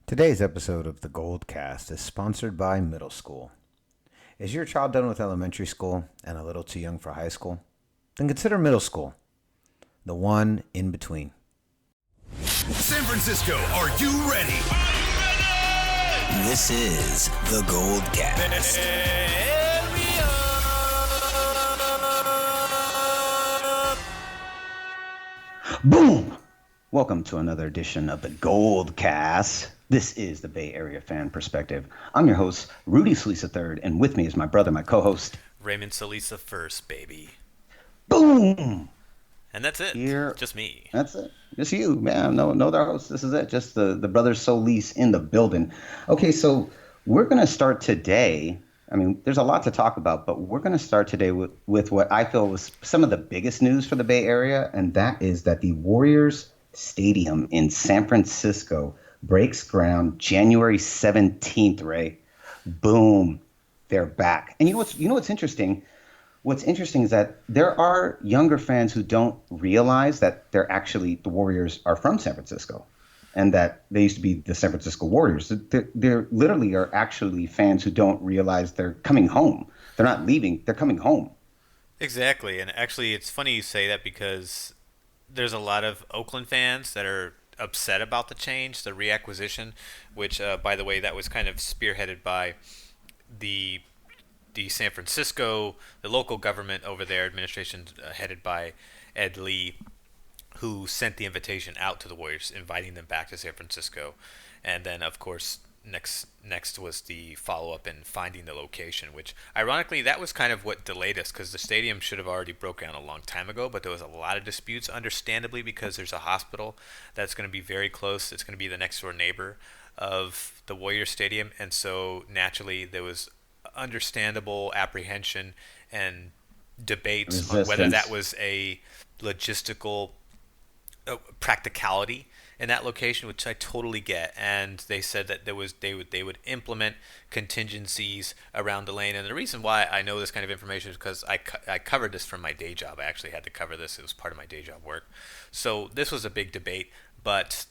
Today's episode of the Gold Cast is sponsored by Middle School. Is your child done with elementary school and a little too young for high school? Then consider middle school, the one in between. San Francisco, are you ready? This is the Gold Cast. Boom! Welcome to another edition of the Gold Cast. This is the Bay Area Fan Perspective. I'm your host, Rudy Solis III, and with me is my brother, my co-host, Raymond Solis first, baby. Boom! And that's it. Here, just me. That's it. Just you, man. No other hosts. This is it. Just the brothers Solis in the building. Okay, so we're going to start today. I mean, there's a lot to talk about, but we're going to start today with what I feel was some of the biggest news for the Bay Area, and that is that the Warriors Stadium in San Francisco breaks ground January 17th, Ray. Boom. They're back. And you know what's interesting? What's interesting is that there are younger fans who don't realize that the Warriors are from San Francisco and that they used to be the San Francisco Warriors. They're literally are actually fans who don't realize they're coming home. They're not leaving. They're coming home. Exactly. And actually, it's funny you say that because there's a lot of Oakland fans that are upset about the change, the reacquisition, which, by the way, that was kind of spearheaded by the San Francisco, the local government over there, administration headed by Ed Lee, who sent the invitation out to the Warriors, inviting them back to San Francisco. And then, of course, next was the follow-up in finding the location, which, ironically, that was kind of what delayed us, because the stadium should have already broke down a long time ago, but there was a lot of disputes, understandably, because there's a hospital that's going to be very close. It's going to be the next-door neighbor of the Warriors Stadium, and so, naturally, there was understandable apprehension and debates on whether that was a logistical practicality in that location, which I totally get. And they said that they would implement contingencies around the lane. And the reason why I know this kind of information is because I covered this from my day job. I actually had to cover this. It was part of my day job work. So this was a big debate, but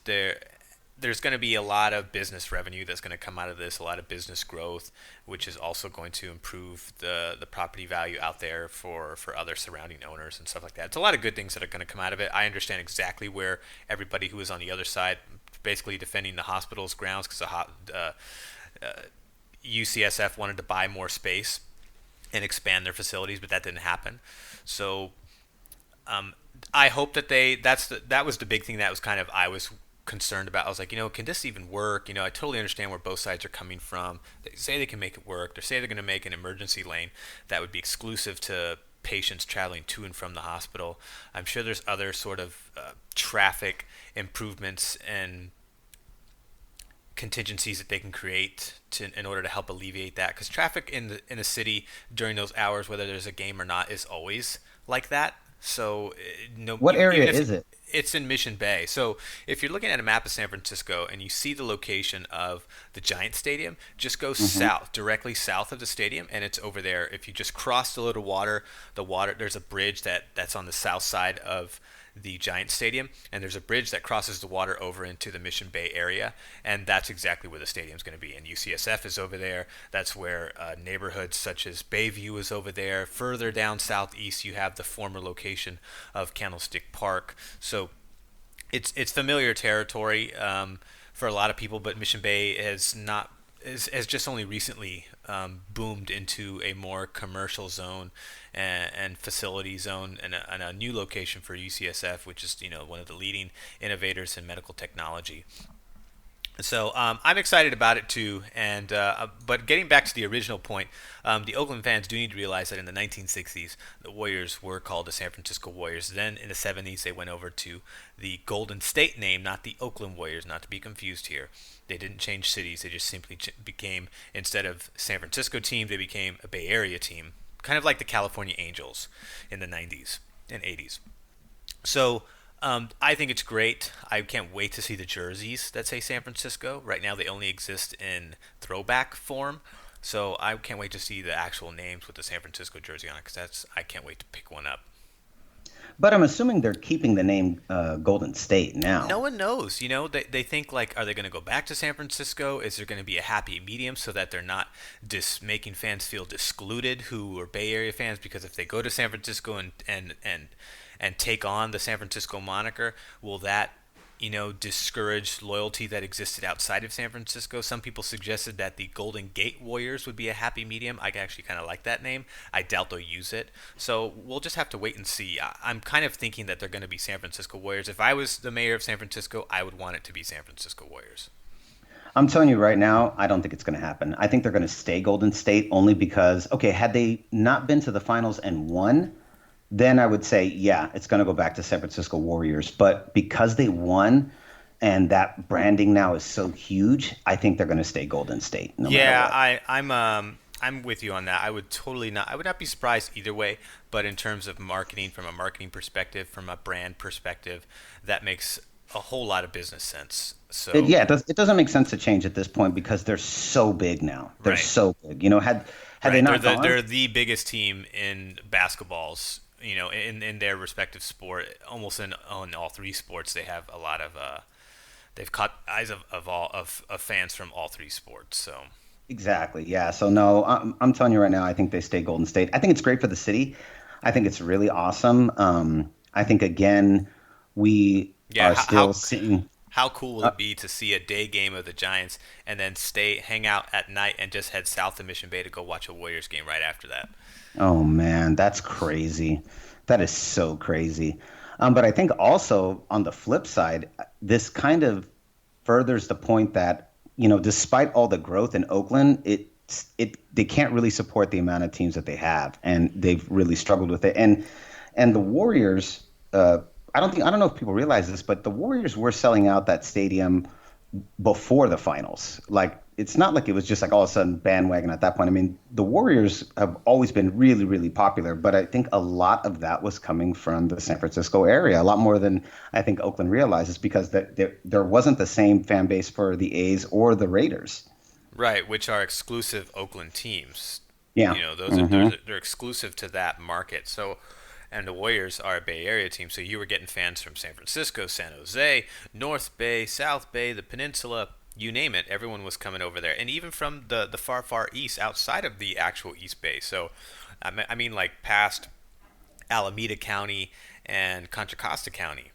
there's going to be a lot of business revenue that's going to come out of this, a lot of business growth, which is also going to improve the property value out there for other surrounding owners and stuff like that. It's a lot of good things that are going to come out of it. I understand exactly where everybody who is on the other side, basically defending the hospital's grounds, because UCSF wanted to buy more space and expand their facilities, but that didn't happen. So I hope that that was the big thing that was kind of I was concerned about. I was like, can this even work? I totally understand where both sides are coming from. They say they can make it work. They say they're going to make an emergency lane that would be exclusive to patients traveling to and from the hospital. I'm sure there's other sort of traffic improvements and contingencies that they can create in order to help alleviate that, because traffic in the city during those hours, whether there's a game or not, is always like that. So What area is it? It's in Mission Bay. So if you're looking at a map of San Francisco and you see the location of the Giant Stadium, just go south, directly south of the stadium, and it's over there. If you just cross the little water, there's a bridge that's on the south side of the Giant Stadium, and there's a bridge that crosses the water over into the Mission Bay area, and that's exactly where the stadium's going to be. And UCSF is over there. That's where neighborhoods such as Bayview is over there. Further down southeast, you have the former location of Candlestick Park. So it's familiar territory for a lot of people, but Mission Bay has just only recently boomed into a more commercial zone and facility zone, and a new location for UCSF, which is one of the leading innovators in medical technology. So I'm excited about it too, and but getting back to the original point, the Oakland fans do need to realize that in the 1960s, the Warriors were called the San Francisco Warriors. Then in the 70s, they went over to the Golden State name, not the Oakland Warriors, not to be confused here. They didn't change cities; they just simply became, instead of San Francisco team, they became a Bay Area team, kind of like the California Angels in the 90s and 80s. So I think it's great. I can't wait to see the jerseys that say San Francisco. Right now, they only exist in throwback form. So I can't wait to see the actual names with the San Francisco jersey on it, because I can't wait to pick one up. But I'm assuming they're keeping the name Golden State No now. one knows. They think like, are they going to go back to San Francisco? Is there going to be a happy medium so that they're not making fans feel discluded who are Bay Area fans? Because if they go to San Francisco and take on the San Francisco moniker, will that discourage loyalty that existed outside of San Francisco? Some people suggested that the Golden Gate Warriors would be a happy medium. I actually kind of like that name. I doubt they'll use it. So we'll just have to wait and see. I'm kind of thinking that they're going to be San Francisco Warriors. If I was the mayor of San Francisco, I would want it to be San Francisco Warriors. I'm telling you right now, I don't think it's going to happen. I think they're going to stay Golden State only because, okay, had they not been to the finals and won, then I would say, yeah, it's going to go back to San Francisco Warriors. But because they won and that branding now is so huge, I think they're going to stay Golden State no matter Yeah, what. I'm with you on that. I would not be surprised either way, but in terms of marketing, from a marketing perspective, from a brand perspective, that makes a whole lot of business sense. So, Yeah, it doesn't make sense to change at this point because they're so big now. They're right. so big. Had they Right. not They're gone, the biggest team in basketballs, in their respective sport. Almost in on all three sports, they have a lot of they've caught eyes of fans from all three sports. So, exactly. Yeah. So no, I'm telling you right now, I think they stay Golden State. I think it's great for the city. I think it's really awesome. I think again, we yeah, are still seeing. how cool will it be to see a day game of the Giants and then hang out at night and just head south to Mission Bay to go watch a Warriors game right after that? Oh man, that's crazy. That is so crazy. But I think also on the flip side, this kind of furthers the point that, despite all the growth in Oakland, they can't really support the amount of teams that they have, and they've really struggled with it. And the Warriors, I don't know if people realize this, but the Warriors were selling out that stadium before the finals. Like it's not like it was just like all of a sudden bandwagon at that point. I mean, the Warriors have always been really, really popular, but I think a lot of that was coming from the San Francisco area, a lot more than I think Oakland realizes because there wasn't the same fan base for the A's or the Raiders. Right, which are exclusive Oakland teams. Yeah. Those are they're exclusive to that market. So, and the Warriors are a Bay Area team, so you were getting fans from San Francisco, San Jose, North Bay, South Bay, the Peninsula, you name it. Everyone was coming over there, and even from the far, far east, outside of the actual East Bay. So, I mean, like past Alameda County and Contra Costa County.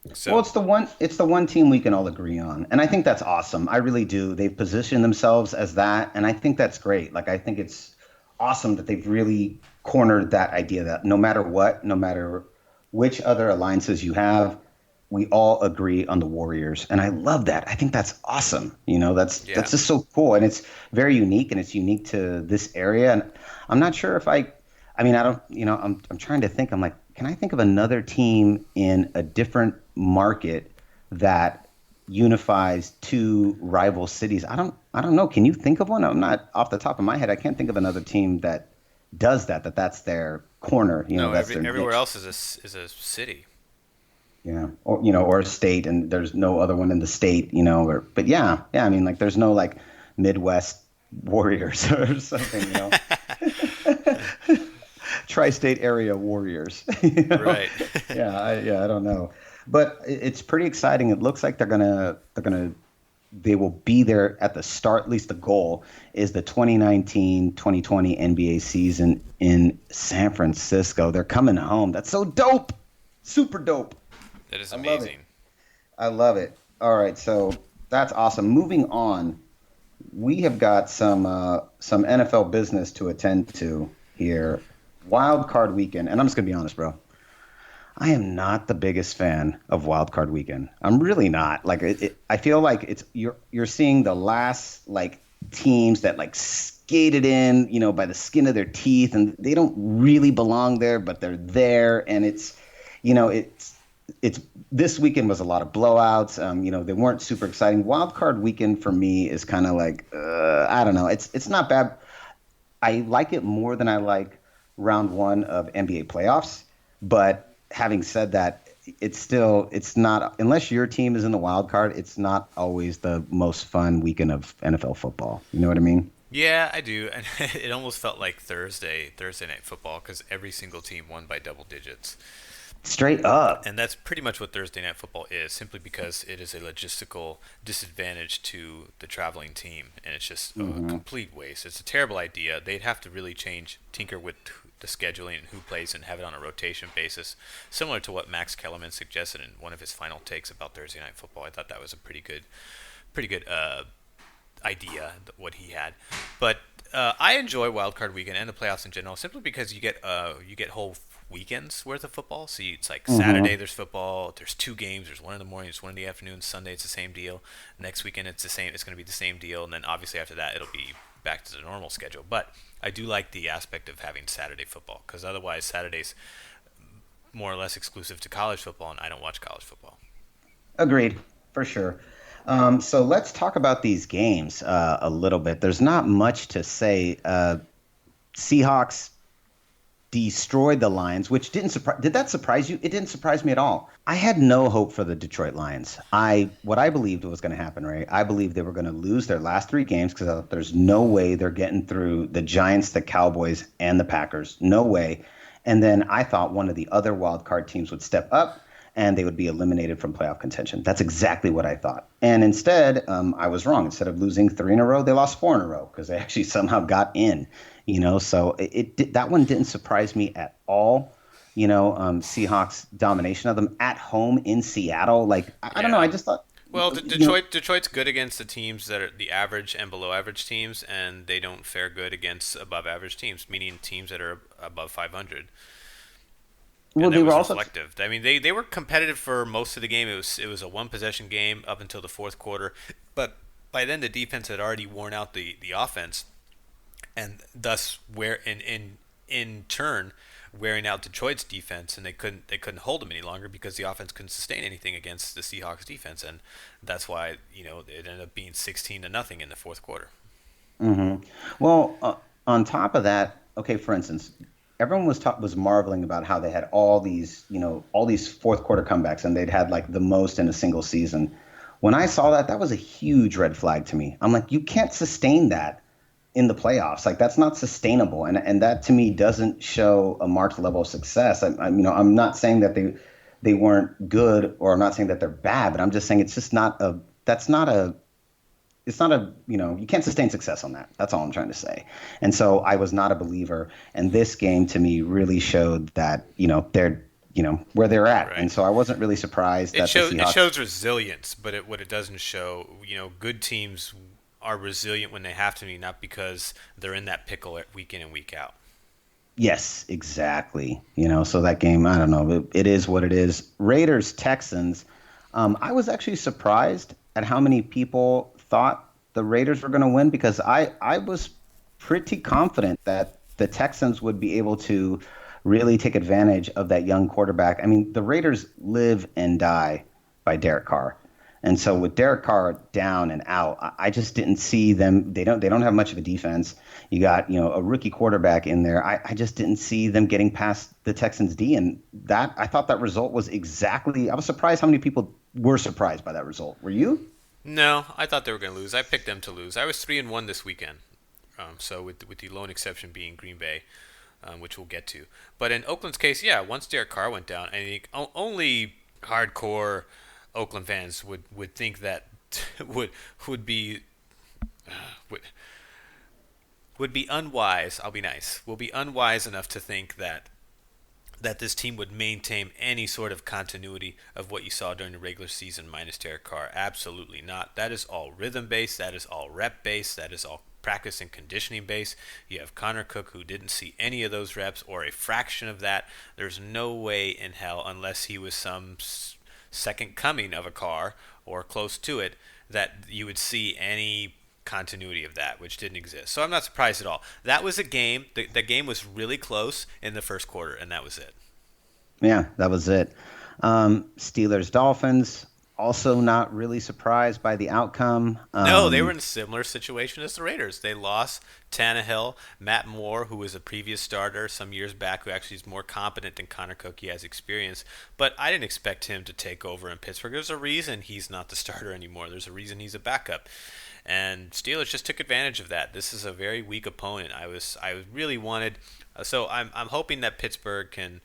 Well, So, it's the one team we can all agree on. And I think that's awesome. I really do. They've positioned themselves as that, and I think that's great. Like I think it's awesome that they've really cornered that idea that no matter what, no matter which other alliances you have, we all agree on the Warriors. And I love that. I think that's awesome. yeah. That's just so cool and it's very unique and it's unique to this area. And I'm not sure if I mean, I don't, I'm trying to think. I'm like, can I think of another team in a different market that unifies two rival cities? I don't know. Can you think of one? I'm not off the top of my head. I can't think of another team that does that's their corner. No, That's their everywhere niche. else is a city. Yeah, or a state, and there's no other one in the state. But yeah. I mean, like, there's no like Midwest Warriors or something. Tri-state area Warriors. Right. Yeah, I don't know, but it's pretty exciting. It looks like they will be there at the start. At least the goal is the 2019-2020 NBA season in San Francisco. They're coming home. That's so dope. Super dope. That is I love it. amazing. I love it. All right, so that's awesome. Moving on, we have got some NFL business to attend to here. Wild Card Weekend, and I'm just gonna be honest, bro. I am not the biggest fan of Wild Card Weekend. I'm really not. Like, I feel like you're seeing the last like teams that like skated in, by the skin of their teeth, and they don't really belong there, but they're there, and it's this weekend was a lot of blowouts. They weren't super exciting. Wild Card Weekend for me is kind of like I don't know. It's not bad. I like it more than I like round one of NBA playoffs. But having said that, it's not, unless your team is in the wild card, it's not always the most fun weekend of NFL football. You know what I mean? Yeah, I do, and it almost felt like Thursday night football because every single team won by double digits. Straight up. And that's pretty much what Thursday Night Football is, simply because it is a logistical disadvantage to the traveling team, and it's just a Hmm. complete waste. It's a terrible idea. They'd have to really tinker with the scheduling and who plays and have it on a rotation basis, similar to what Max Kellerman suggested in one of his final takes about Thursday Night Football. I thought that was a pretty good idea what he had, but I enjoy Wild Card Weekend and the playoffs in general simply because you get whole weekends worth of football. So it's like Hmm. Saturday there's football, there's two games, there's one in the morning, there's one in the afternoon. Sunday it's the same deal. Next weekend it's the same. It's going to be the same deal, and then obviously after that it'll be back to the normal schedule. But I do like the aspect of having Saturday football because otherwise Saturday's more or less exclusive to college football, and I don't watch college football. Agreed, for sure. So let's talk about these games a little bit. There's not much to say. Seahawks destroyed the Lions, which didn't surprise. Did that surprise you? It didn't surprise me at all. I had no hope for the Detroit Lions. What I believed was going to happen, Ray. I believed they were going to lose their last three games because I thought there's no way they're getting through the Giants, the Cowboys, and the Packers. No way. And then I thought one of the other wild card teams would step up and they would be eliminated from playoff contention. That's exactly what I thought. And instead, I was wrong. Instead of losing three in a row, they lost four in a row because they actually somehow got in. So that one didn't surprise me at all. Seahawks domination of them at home in Seattle. Like I don't know. I Yeah. just thought, Well, you know, Detroit's good against the teams that are the average and below average teams, and they don't fare good against above average teams, meaning teams that are above 500. well, And they that were was also. reflective. I mean, they were competitive for most of the game. It was a one possession game up until the fourth quarter, but by then the defense had already worn out the offense, and thus where in turn wearing out Detroit's defense, and they couldn't hold them any longer because the offense couldn't sustain anything against the Seahawks defense, and that's why it ended up being 16-0 in the fourth quarter. Hmm. Well, on top of that, okay, for instance, everyone was marveling about how they had all these fourth quarter comebacks, and they'd had like the most in a single season. When I saw that, that was a huge red flag to me. I'm like, you can't sustain that in the playoffs. Like that's not sustainable, and that to me doesn't show a marked level of success. I'm not saying that they weren't good, or I'm not saying that they're bad, but I'm just saying it's just not a that's not a it's not a you can't sustain success on that. That's all I'm trying to say. And so I was not a believer, and this game to me really showed that they're where they're at, Right. and so I wasn't really surprised It that the shows it Seahawks. shows resilience, but what it doesn't show, good teams are resilient when they have to be, not because they're in that pickle week in and week out. Yes, exactly. So that game, I don't know. It is what it is. Raiders Texans. I was actually surprised at how many people thought the Raiders were going to win because I was pretty confident that the Texans would be able to really take advantage of that young quarterback. I mean, the Raiders live and die by Derek Carr. And so with Derek Carr down and out, I just didn't see them. They don't have much of a defense. You got a rookie quarterback in there. I just didn't see them getting past the Texans D, and that I thought that result was exactly. I was surprised how many people were surprised by that result. Were you? No, I thought they were going to lose. I picked them to lose. I was 3-1 this weekend. So with the lone exception being Green Bay, which we'll get to. But in Oakland's case, yeah, once Derek Carr went down, I think only hardcore Oakland fans would think that would would be would would be unwise. I'll be nice. Will be unwise enough to think that this team would maintain any sort of continuity of what you saw during the regular season minus Derek Carr. Absolutely not. That is all rhythm based. That is all rep based. That is all practice and conditioning based. You have Connor Cook, who didn't see any of those reps or a fraction of that. There's no way in hell, unless he was some second coming of a Carr or close to it, that you would see any continuity of that, which didn't exist. So I'm not surprised at all. That was a game. The game was really close in the first quarter, and that was it. Yeah, that was it. Steelers Dolphins. Also not really surprised by the outcome. No, they were in a similar situation as the Raiders. They lost Tannehill, Matt Moore, who was a previous starter some years back, who actually is more competent than Connor Cook. He has experience. But I didn't expect him to take over in Pittsburgh. There's a reason he's not the starter anymore. There's a reason he's a backup. And Steelers just took advantage of that. This is a very weak opponent. I really wanted. So I'm hoping that Pittsburgh can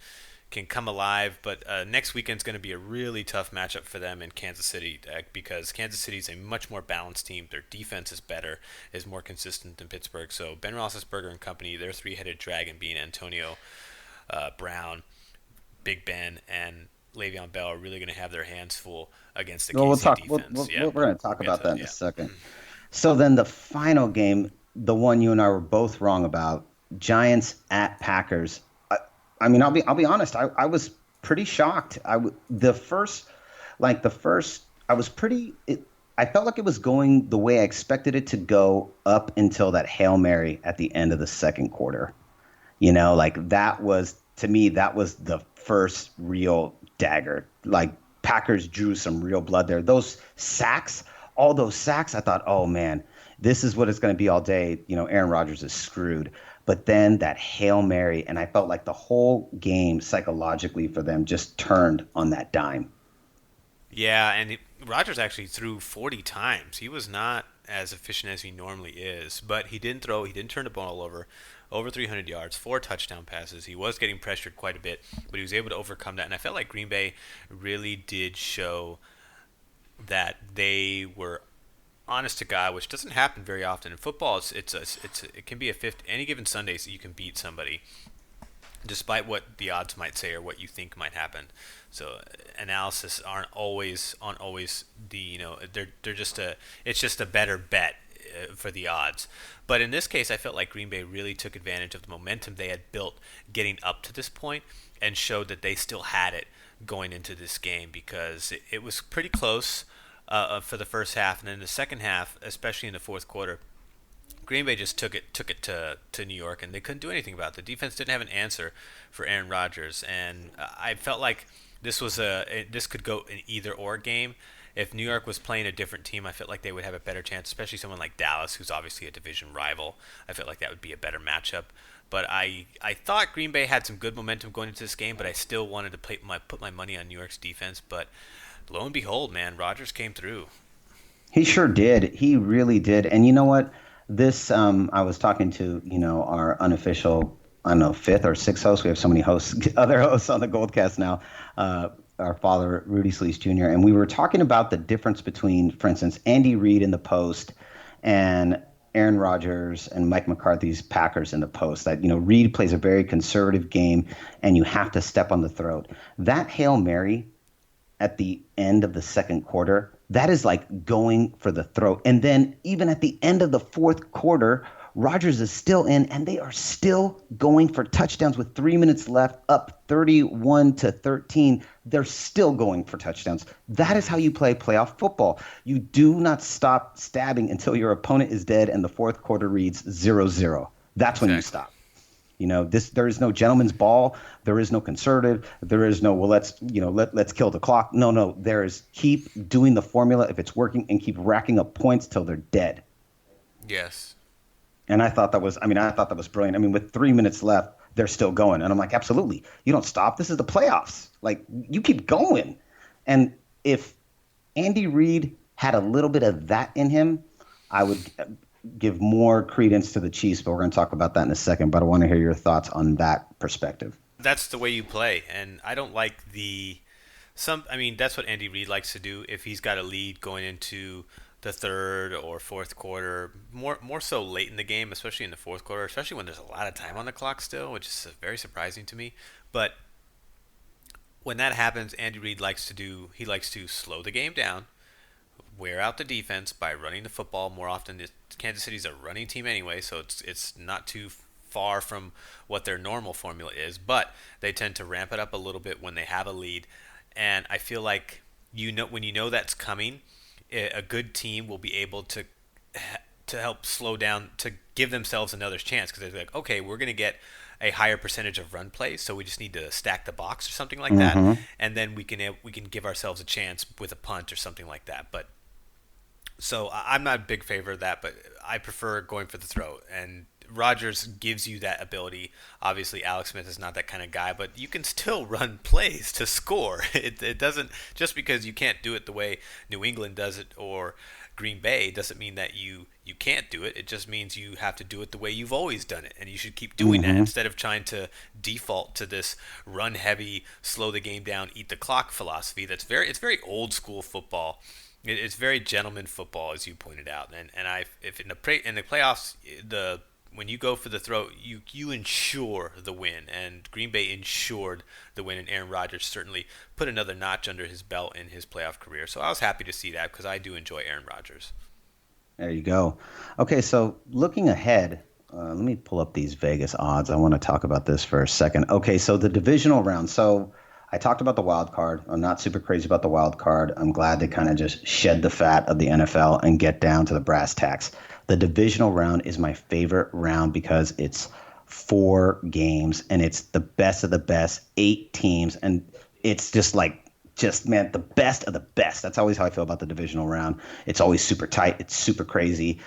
can come alive. But next weekend's going to be a really tough matchup for them in Kansas City because Kansas City is a much more balanced team. Their defense is better, is more consistent than Pittsburgh. So Ben Roethlisberger and company, their three-headed dragon being Antonio Brown, Big Ben, and Le'Veon Bell are really going to have their hands full against the Well, we'll KC talk. defense. We're going to talk We'll get about that in a yeah. second. So then the final game, the one you and I were both wrong about, Giants at Packers. I mean, I'll be honest. I was pretty shocked. The first, I was pretty. I felt like it was going the way I expected it to go up until that Hail Mary at the end of the second quarter. Like that was, to me, that was the first real dagger. Like Packers drew some real blood there. Those sacks, all those sacks, I thought, oh man, this is what it's going to be all day. Aaron Rodgers is screwed. But then that Hail Mary, and I felt like the whole game psychologically for them just turned on that dime. Yeah, and Rodgers actually threw 40 times. He was not as efficient as he normally is, but he didn't throw. He didn't turn the ball over 300 yards, 4 touchdown passes. He was getting pressured quite a bit, but he was able to overcome that. And I felt like Green Bay really did show that they were honest to God, which doesn't happen very often in football. It can be any given Sunday, so you can beat somebody, despite what the odds might say or what you think might happen. So analysis aren't always the it's just a better bet for the odds. But in this case, I felt like Green Bay really took advantage of the momentum they had built getting up to this point and showed that they still had it going into this game because it was pretty close for the first half, and then the second half, especially in the fourth quarter, Green Bay just took it to New York, and they couldn't do anything about it. The defense didn't have an answer for Aaron Rodgers, and I felt like this could go an either or game. If New York was playing a different team, I felt like they would have a better chance, especially someone like Dallas, who's obviously a division rival. I felt like that would be a better matchup. But I thought Green Bay had some good momentum going into this game, but I still wanted to put my money on New York's defense. But lo and behold, man, Rodgers came through. He sure did. He really did. And you know what? This I was talking to our unofficial, I don't know, fifth or sixth host. We have so many hosts, other hosts on the Goldcast now. Our father, Rudy Solis Jr. And we were talking about the difference between, for instance, Andy Reid in the post and Aaron Rodgers and Mike McCarthy's Packers in the post. That Reid plays a very conservative game, and you have to step on the throat. That Hail Mary at the end of the second quarter, that is like going for the throat. And then even at the end of the fourth quarter, Rodgers is still in, and they are still going for touchdowns with 3 minutes left, up 31-13. They're still going for touchdowns. That is how you play playoff football. You do not stop stabbing until your opponent is dead and the fourth quarter reads 0-0. That's when you stop. There is no gentleman's ball. There is no conservative. There is no, well, let's kill the clock. No. There is keep doing the formula if it's working and keep racking up points till they're dead. Yes. And I thought that was brilliant. I mean, with 3 minutes left, they're still going. And I'm like, absolutely. You don't stop. This is the playoffs. Like, you keep going. And if Andy Reid had a little bit of that in him, I would give more credence to the Chiefs, but we're going to talk about that in a second. But I want to hear your thoughts on that perspective. That's the way you play. And I don't like that's what Andy Reid likes to do if he's got a lead going into the third or fourth quarter, more so late in the game, especially in the fourth quarter, especially when there's a lot of time on the clock still, which is very surprising to me. But when that happens, Andy Reid likes to slow the game down, wear out the defense by running the football more often. Kansas City's a running team anyway, so it's not too far from what their normal formula is, but they tend to ramp it up a little bit when they have a lead. And I feel like when you know that's coming, a good team will be able to help slow down, to give themselves another chance, because they're like, okay, we're going to get a higher percentage of run plays, so we just need to stack the box or something like that, and then we can give ourselves a chance with a punt or something like that. But so I'm not a big favor of that, but I prefer going for the throw. And Rodgers gives you that ability. Obviously, Alex Smith is not that kind of guy, but you can still run plays to score. It doesn't, just because you can't do it the way New England does it or Green Bay doesn't mean that you can't do it. It just means you have to do it the way you've always done it, and you should keep doing that instead of trying to default to this run heavy, slow the game down, eat the clock philosophy. It's very old school football. It's very gentleman football, as you pointed out. And if in the playoffs, when you go for the throw, you ensure the win, and Green Bay ensured the win, and Aaron Rodgers certainly put another notch under his belt in his playoff career. So I was happy to see that because I do enjoy Aaron Rodgers. There you go. Okay, so looking ahead, let me pull up these Vegas odds. I want to talk about this for a second. Okay, so the divisional round. So I talked about the wild card. I'm not super crazy about the wild card. I'm glad they kind of just shed the fat of the NFL and get down to the brass tacks. The divisional round is my favorite round because it's 4 games and it's the best of the best, 8 teams, and it's man, the best of the best. That's always how I feel about the divisional round. It's always super tight. It's super crazy.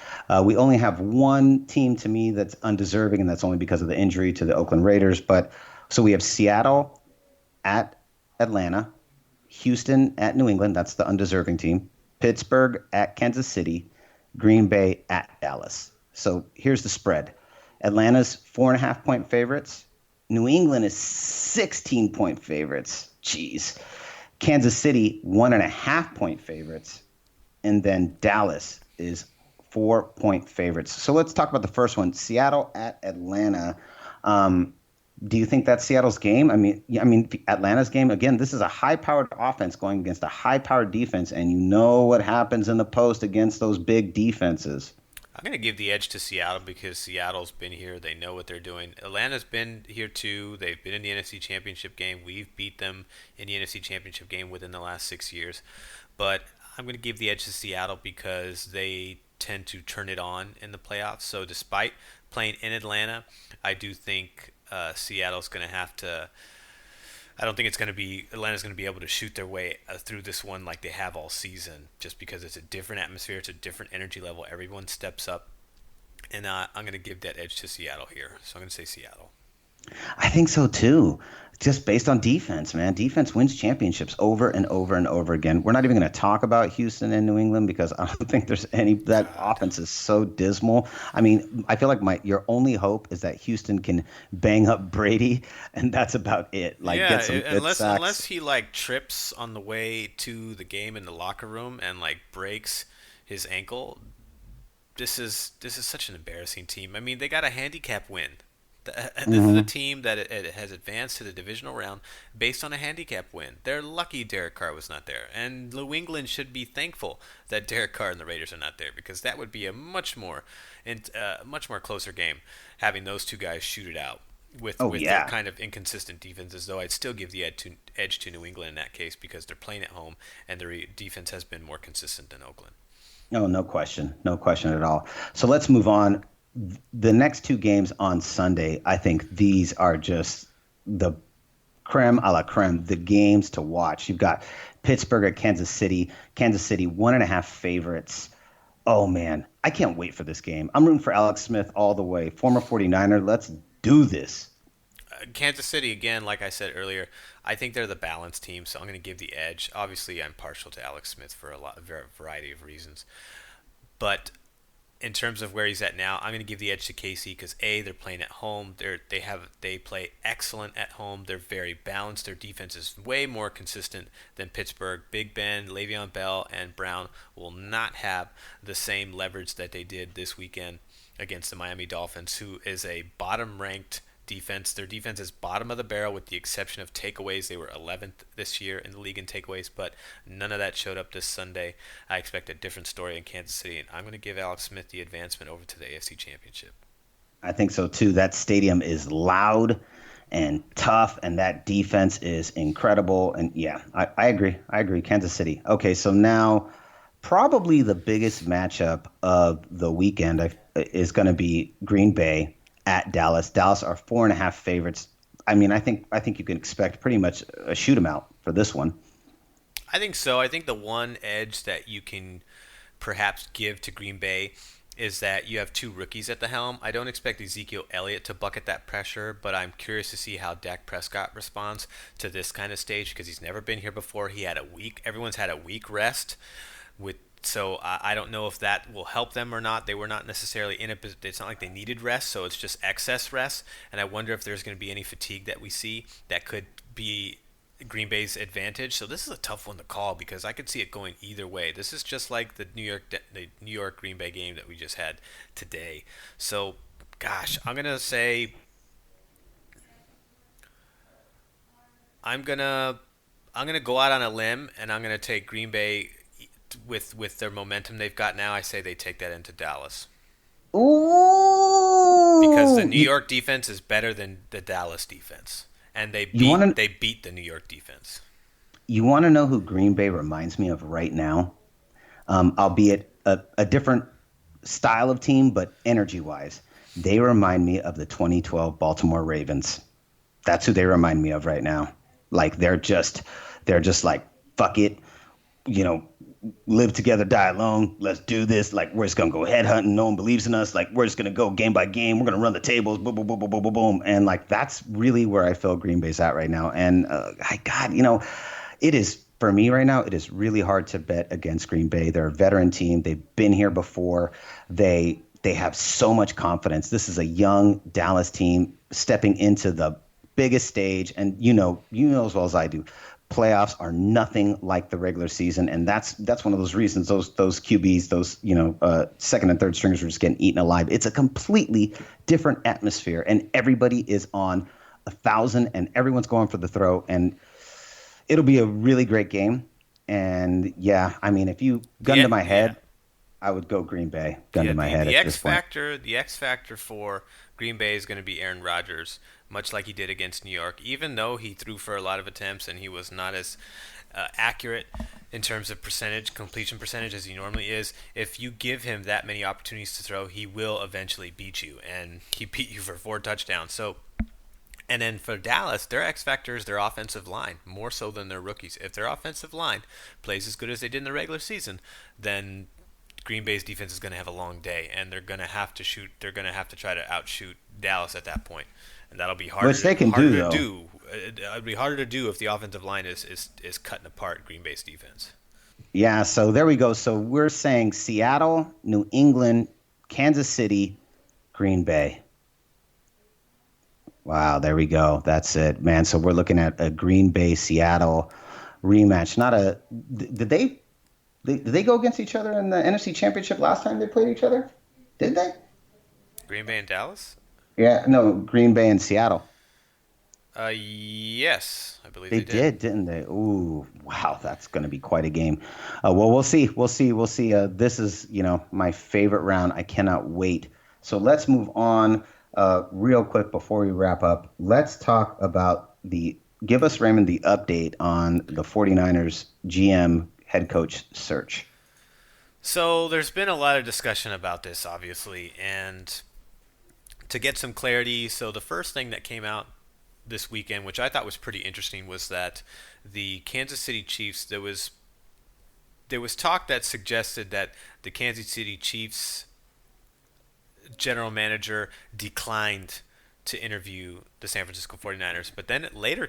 We only have one team to me that's undeserving, and that's only because of the injury to the Oakland Raiders. But so we have Seattle at Atlanta, Houston at New England. That's the undeserving team. Pittsburgh at Kansas City, Green Bay at Dallas. So here's the spread. Atlanta's 4.5-point favorites. New England is 16-point favorites. Jeez. Kansas City, 1.5-point favorites. And then Dallas is 4-point favorites. So let's talk about the first one. Seattle at Atlanta. Do you think that's Seattle's game? I mean, Atlanta's game. Again, this is a high-powered offense going against a high-powered defense, and you know what happens in the post against those big defenses. I'm going to give the edge to Seattle because Seattle's been here. They know what they're doing. Atlanta's been here too. They've been in the NFC Championship game. We've beat them in the NFC Championship game within the last 6 years. But I'm going to give the edge to Seattle because they tend to turn it on in the playoffs. So despite playing in Atlanta, I do think Seattle's going to have to. I don't think Atlanta's going to be able to shoot their way through this one like they have all season, just because it's a different atmosphere, it's a different energy level. Everyone steps up, and I'm going to give that edge to Seattle here. So I'm going to say Seattle. I think so too. Just based on defense, man. Defense wins championships over and over and over again. We're not even going to talk about Houston and New England because I don't think there's any. That offense is so dismal. I mean, I feel like your only hope is that Houston can bang up Brady, and that's about it. Like, yeah, get some good sacks. Unless he trips on the way to the game in the locker room and breaks his ankle. This is such an embarrassing team. I mean, they got a handicap win. This is a team that it has advanced to the divisional round based on a handicap win. They're lucky Derek Carr was not there, and New England should be thankful that Derek Carr and the Raiders are not there because that would be a much more closer game having those two guys shoot it out with their kind of inconsistent defenses. Though I'd still give the edge to New England in that case because they're playing at home and their defense has been more consistent than Oakland. No question at all. So let's move on. The next 2 games on Sunday, I think these are just the creme a la creme, the games to watch. You've got Pittsburgh at Kansas City. Kansas City, 1.5 favorites. Oh, man, I can't wait for this game. I'm rooting for Alex Smith all the way. Former 49er, let's do this. Kansas City, again, like I said earlier, I think they're the balanced team, so I'm going to give the edge. Obviously, I'm partial to Alex Smith for a variety of reasons. But in terms of where he's at now, I'm going to give the edge to KC because they're playing at home. They play excellent at home. They're very balanced. Their defense is way more consistent than Pittsburgh. Big Ben, Le'Veon Bell, and Brown will not have the same leverage that they did this weekend against the Miami Dolphins, who is a bottom-ranked defense. Their defense is bottom of the barrel with the exception of takeaways. They were 11th this year in the league in takeaways, but none of that showed up this Sunday. I expect a different story in Kansas City, and I'm going to give Alex Smith the advancement over to the AFC Championship. I think so too. That stadium is loud and tough, and that defense is incredible. And yeah, I agree. Kansas City. Okay, so now probably the biggest matchup of the weekend is going to be Green Bay at Dallas. Dallas are 4.5 favorites. I mean, I think you can expect pretty much a shoot 'em out for this one. I think so. I think the one edge that you can perhaps give to Green Bay is that you have two rookies at the helm. I don't expect Ezekiel Elliott to bucket that pressure, but I'm curious to see how Dak Prescott responds to this kind of stage because he's never been here before. Everyone's had a week rest with. So I don't know if that will help them or not. They were not necessarily in a. It's not like they needed rest, so it's just excess rest. And I wonder if there's going to be any fatigue that we see that could be Green Bay's advantage. So this is a tough one to call because I could see it going either way. This is just like the New York Green Bay game that we just had today. So, gosh, I'm gonna go out on a limb and I'm gonna take Green Bay with their momentum they've got now. I say they take that into Dallas. Ooh. Because the New York defense is better than the Dallas defense. And they beat the New York defense. You want to know who Green Bay reminds me of right now? Albeit a different style of team, but energy-wise. They remind me of the 2012 Baltimore Ravens. That's who they remind me of right now. Like they're just like, fuck it, live together, die alone. Let's do this. Like we're just gonna go headhunting. No one believes in us. Like we're just gonna go game by game. We're gonna run the tables. Boom, boom, boom, boom, boom, boom, boom. And like that's really where I feel Green Bay's at right now. And it is for me right now. It is really hard to bet against Green Bay. They're a veteran team. They've been here before. They have so much confidence. This is a young Dallas team stepping into the biggest stage. And you know as well as I do. Playoffs are nothing like the regular season, and that's one of those reasons those QBs, those second and third stringers are just getting eaten alive. It's a completely different atmosphere, and everybody is on 1,000, and everyone's going for the throw, and it'll be a really great game. And yeah, I mean, if you gun to my head, I would go Green Bay. Gun to my head. The at X this point. factor, the X factor for Green Bay is going to be Aaron Rodgers, much like he did against New York. Even though he threw for a lot of attempts and he was not as accurate in terms of completion percentage as he normally is, if you give him that many opportunities to throw, he will eventually beat you, and he beat you for 4 touchdowns. So, and then for Dallas, their X factor is their offensive line, more so than their rookies. If their offensive line plays as good as they did in the regular season, then Green Bay's defense is going to have a long day, and they're going to have to shoot. They're going to have to try to outshoot Dallas at that point, and that'll be harder. Which they can harder do, to though. do. It'd be harder to do if the offensive line is cutting apart Green Bay's defense. Yeah, so there we go. So we're saying Seattle, New England, Kansas City, Green Bay. Wow, there we go. That's it, man. So we're looking at a Green Bay Seattle rematch. Did they go against each other in the NFC Championship last time they played each other? Did they? Green Bay and Dallas? Yeah, no, Green Bay and Seattle. Yes, I believe They did, didn't they? Ooh, wow, that's going to be quite a game. Well, we'll see. This is, my favorite round. I cannot wait. So let's move on real quick before we wrap up. Let's talk about give us, Raymond, the update on the 49ers GM head coach search. So there's been a lot of discussion about this, obviously, and to get some clarity, so the first thing that came out this weekend, which I thought was pretty interesting, was that the Kansas City Chiefs, there was talk that suggested that the Kansas City Chiefs general manager declined to interview the San Francisco 49ers, but then it later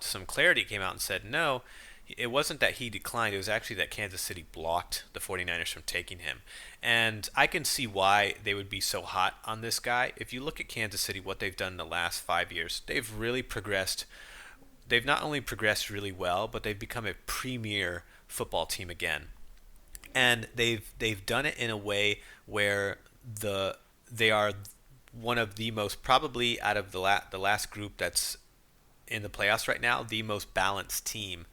some clarity came out and said no, it wasn't that he declined, it was actually that Kansas City blocked the 49ers from taking him. And I can see why they would be so hot on this guy. If you look at Kansas City, what they've done in the last 5 years, they've really progressed. They've not only progressed really well, but they've become a premier football team again. And they've done it in a way where they are one of the most, probably out of the last group that's in the playoffs right now, the most balanced team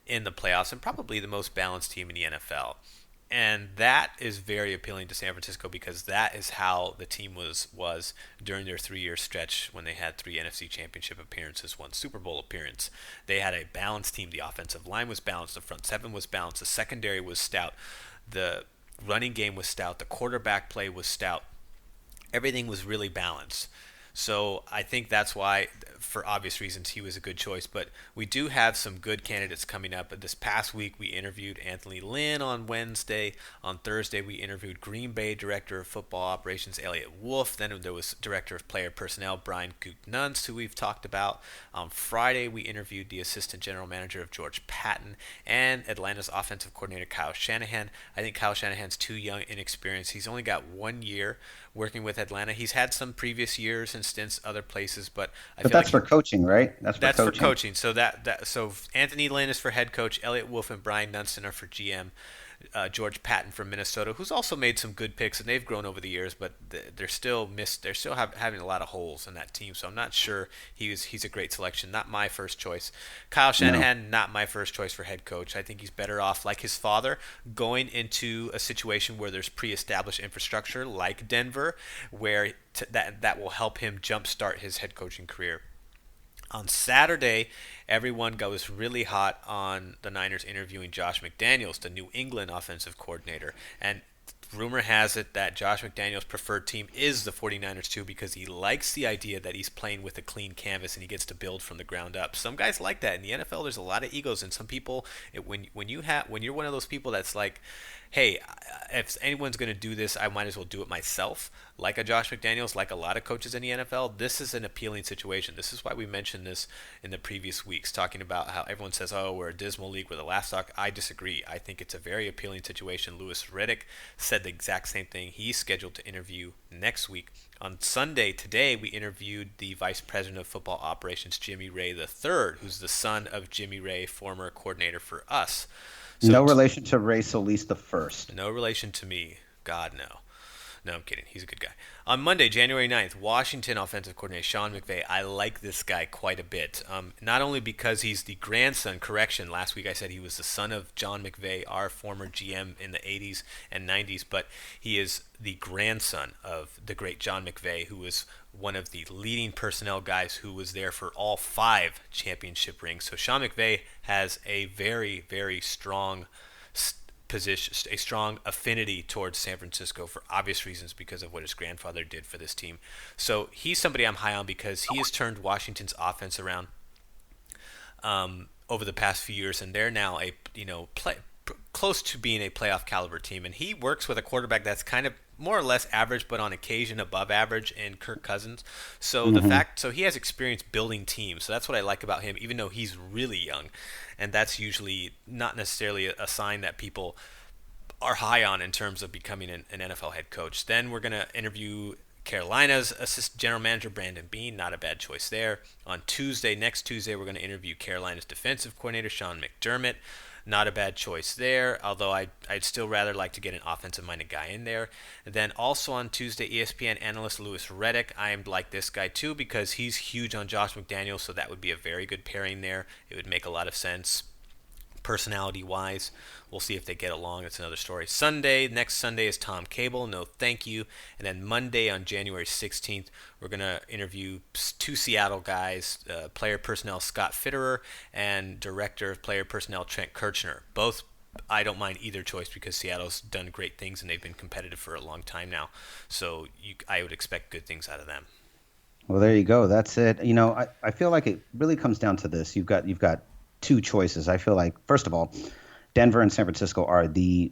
in the playoffs, and probably the most balanced team in the NFL. And that is very appealing to San Francisco because that is how the team was during their 3-year stretch when they had 3 NFC Championship appearances, 1 Super Bowl appearance. They had a balanced team. The offensive line was balanced. The front seven was balanced. The secondary was stout. The running game was stout. The quarterback play was stout. Everything was really balanced. So I think that's why, for obvious reasons, he was a good choice. But we do have some good candidates coming up. This past week, we interviewed Anthony Lynn on Wednesday. On Thursday, we interviewed Green Bay Director of Football Operations, Elliot Wolf. Then there was Director of Player Personnel, Brian Cook-Nunz, who we've talked about. On Friday, we interviewed the Assistant General Manager of George Patton and Atlanta's Offensive Coordinator, Kyle Shanahan. I think Kyle Shanahan's too young, inexperienced. He's only got 1 year working with Atlanta. He's had some previous years and stints other places, but But that's for coaching, right? That's for coaching. So so Anthony Lynn is for head coach. Elliot Wolf and Brian Dunston are for GM. George Patton from Minnesota, who's also made some good picks, and they've grown over the years, but they're still having a lot of holes in that team. So I'm not sure he's a great selection. Not my first choice. Kyle Shanahan, not my first choice for head coach. I think he's better off, like his father, going into a situation where there's pre-established infrastructure, like Denver, where that will help him jumpstart his head coaching career. On Saturday, everyone goes really hot on the Niners interviewing Josh McDaniels, the New England offensive coordinator. And rumor has it that Josh McDaniels' preferred team is the 49ers too, because he likes the idea that he's playing with a clean canvas and he gets to build from the ground up. Some guys like that. In the NFL, there's a lot of egos, and some people, when you're one of those people that's like, hey, if anyone's going to do this, I might as well do it myself. Like a Josh McDaniels, like a lot of coaches in the NFL, this is an appealing situation. This is why we mentioned this in the previous weeks, talking about how everyone says, oh, we're a dismal league, we're the last stock. I disagree. I think it's a very appealing situation. Louis Riddick said the exact same thing. He's scheduled to interview next week. On Sunday, today, we interviewed the Vice President of Football Operations, Jimmy Ray III, who's the son of Jimmy Ray, former coordinator for us. So, no relation to Ray Solis the first. No relation to me. God, no. No, I'm kidding. He's a good guy. On Monday, January 9th, Washington offensive coordinator Sean McVay. I like this guy quite a bit. Not only because he's the grandson, correction, last week I said he was the son of John McVay, our former GM in the 80s and 90s, but he is the grandson of the great John McVay, who was one of the leading personnel guys who was there for all 5 championship rings. So Sean McVay has a very, very strong position, a strong affinity towards San Francisco for obvious reasons because of what his grandfather did for this team. So he's somebody I'm high on because he has turned Washington's offense around over the past few years, and they're now close to being a playoff caliber team. And he works with a quarterback that's kind of more or less average, but on occasion above average in Kirk Cousins. So so he has experience building teams. So that's what I like about him, even though he's really young. And that's usually not necessarily a sign that people are high on in terms of becoming an NFL head coach. Then we're going to interview Carolina's assistant general manager, Brandon Beane. Not a bad choice there. On next Tuesday, we're going to interview Carolina's defensive coordinator, Sean McDermott. Not a bad choice there, although I'd still rather like to get an offensive-minded guy in there. And then also on Tuesday, ESPN analyst Louis Riddick. I am like this guy too because he's huge on Josh McDaniels, so that would be a very good pairing there. It would make a lot of sense personality-wise. We'll see if they get along. It's another story. Next Sunday is Tom Cable. No, thank you. And then Monday on January 16th, we're going to interview 2 Seattle guys, player personnel Scott Fitterer and director of player personnel Trent Kirchner. Both, I don't mind either choice because Seattle's done great things and they've been competitive for a long time now. So I would expect good things out of them. Well, there you go. That's it. I feel like it really comes down to this. You've got 2 choices. I feel like, first of all, Denver and San Francisco are the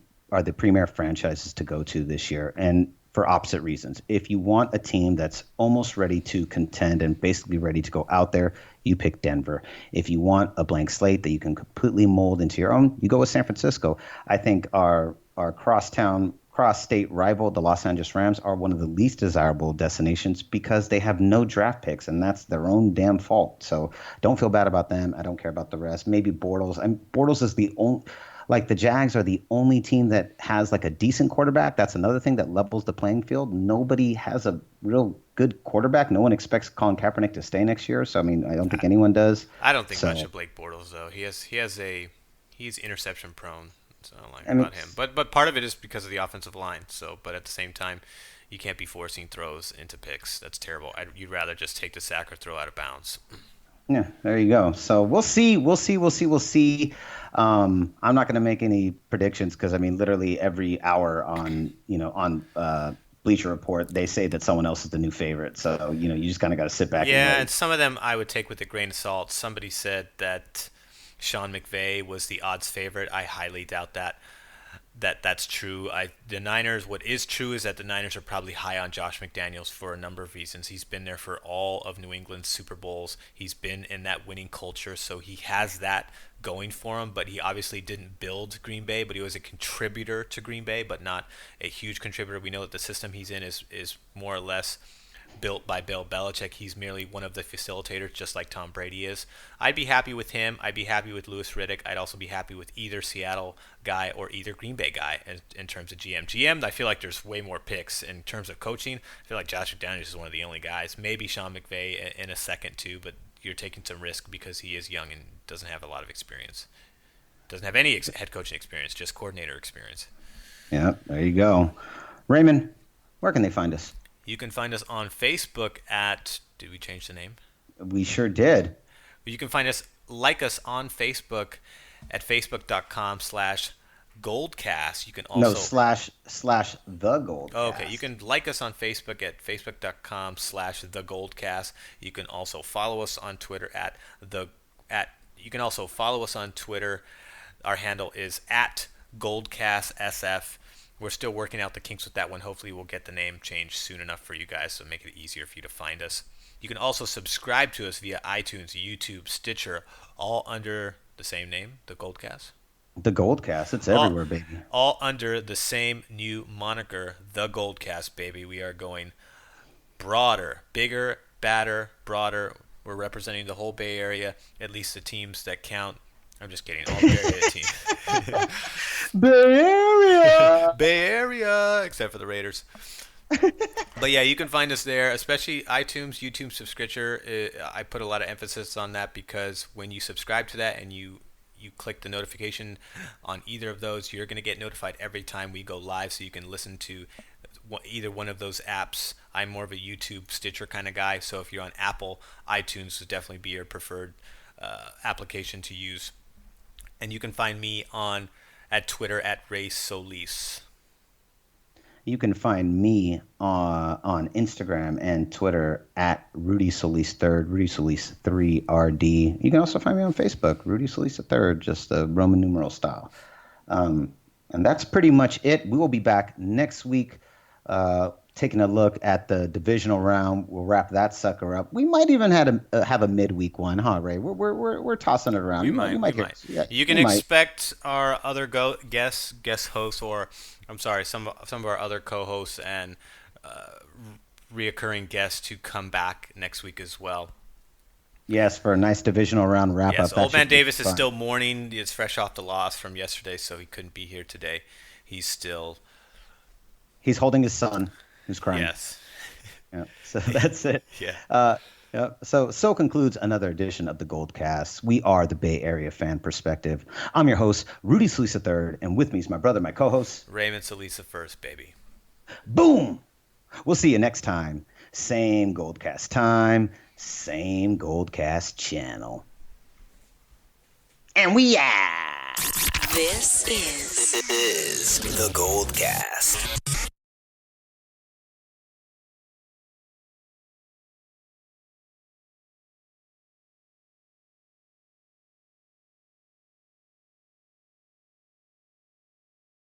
premier franchises to go to this year, and for opposite reasons. If you want a team that's almost ready to contend and basically ready to go out there, you pick Denver. If you want a blank slate that you can completely mold into your own, you go with San Francisco. I think our cross-state rival, the Los Angeles Rams, are one of the least desirable destinations because they have no draft picks, and that's their own damn fault. So don't feel bad about them. I don't care about the rest. Maybe Bortles. Bortles is the only – like the Jags are the only team that has like a decent quarterback. That's another thing that levels the playing field. Nobody has a real good quarterback. No one expects Colin Kaepernick to stay next year. So, I don't think anyone does. I don't think much of Blake Bortles, though. He's interception prone. So I don't like about him. But part of it is because of the offensive line. So, but at the same time, you can't be forcing throws into picks. That's terrible. You'd rather just take the sack or throw out of bounds. Yeah, there you go. So we'll see. I'm not going to make any predictions because literally every hour on Bleacher Report, they say that someone else is the new favorite. So, you just kind of got to sit back and Yeah, wait. and some of them I would take with a grain of salt. Somebody said that Sean McVay was the odds favorite. I highly doubt that's true. The Niners, what is true is that the Niners are probably high on Josh McDaniels for a number of reasons. He's been there for all of New England's Super Bowls. He's been in that winning culture, so he has that going for him, but he obviously didn't build Green Bay, but he was a contributor to Green Bay, but not a huge contributor. We know that the system he's in is more or less built by Bill Belichick. He's merely one of the facilitators, just like Tom Brady is. I'd be happy with him. I'd be happy with Louis Riddick. I'd also be happy with either Seattle guy or either Green Bay guy in terms of GM. GM, I feel like there's way more picks. In terms of coaching, I feel like Josh McDaniels is one of the only guys. Maybe Sean McVay in a second too, but you're taking some risk because he is young and doesn't have a lot of experience. Doesn't have any head coaching experience, just coordinator experience. Yeah, there you go. Raymond, where can they find us? You can find us on Facebook at, did we change the name? We sure did. You can find us, like us on Facebook at facebook.com/goldcast. You can also... No, slash the Goldcast. Okay, you can like us on Facebook at facebook.com/thegoldcast. You can also follow us on Twitter you can also follow us on Twitter. Our handle is at GoldcastSF. We're still working out the kinks with that one. Hopefully we'll get the name changed soon enough for you guys, so make it easier for you to find us. You can also subscribe to us via iTunes, YouTube, Stitcher, all under the same name, the Goldcast. The Goldcast. It's everywhere, baby. All under the same new moniker, the Goldcast, baby. We are going broader, bigger, badder, broader. We're representing the whole Bay Area, at least the teams that count. I'm just kidding. All Bay Area teams. Bay Area! Bay Area, except for the Raiders. But yeah, you can find us there, especially iTunes, YouTube, Subscription. I put a lot of emphasis on that because when you subscribe to that and you click the notification on either of those, you're going to get notified every time we go live, so you can listen to either one of those apps. I'm more of a YouTube, Stitcher kind of guy, so if you're on Apple, iTunes would definitely be your preferred application to use. And you can find me at Twitter at Ray Solis. You can find me on Instagram and Twitter at Rudy Solis III, Rudy Solis 3RD. You can also find me on Facebook, Rudy Solis III, just the Roman numeral style. And that's pretty much it. We will be back next week taking a look at the divisional round. We'll wrap that sucker up. We might even have a midweek one, huh, Ray? We're tossing it around. We might. Yeah, you can expect our other guest hosts, or I'm sorry, some of our other co-hosts and reoccurring guests to come back next week as well. Yes, for a nice divisional round wrap up. Yes, Old Man Davis is still mourning. He's fresh off the loss from yesterday, so he couldn't be here today. He's holding his son who's crying. Yes. Yeah, so that's it. Yeah. Yeah. So concludes another edition of the Goldcast. We are the Bay Area Fan Perspective. I'm your host, Rudy Solis III, and with me is my brother, my co-host, Raymond Solis first, baby. Boom! We'll see you next time. Same Goldcast time, same Goldcast channel. And we are. This is the Goldcast.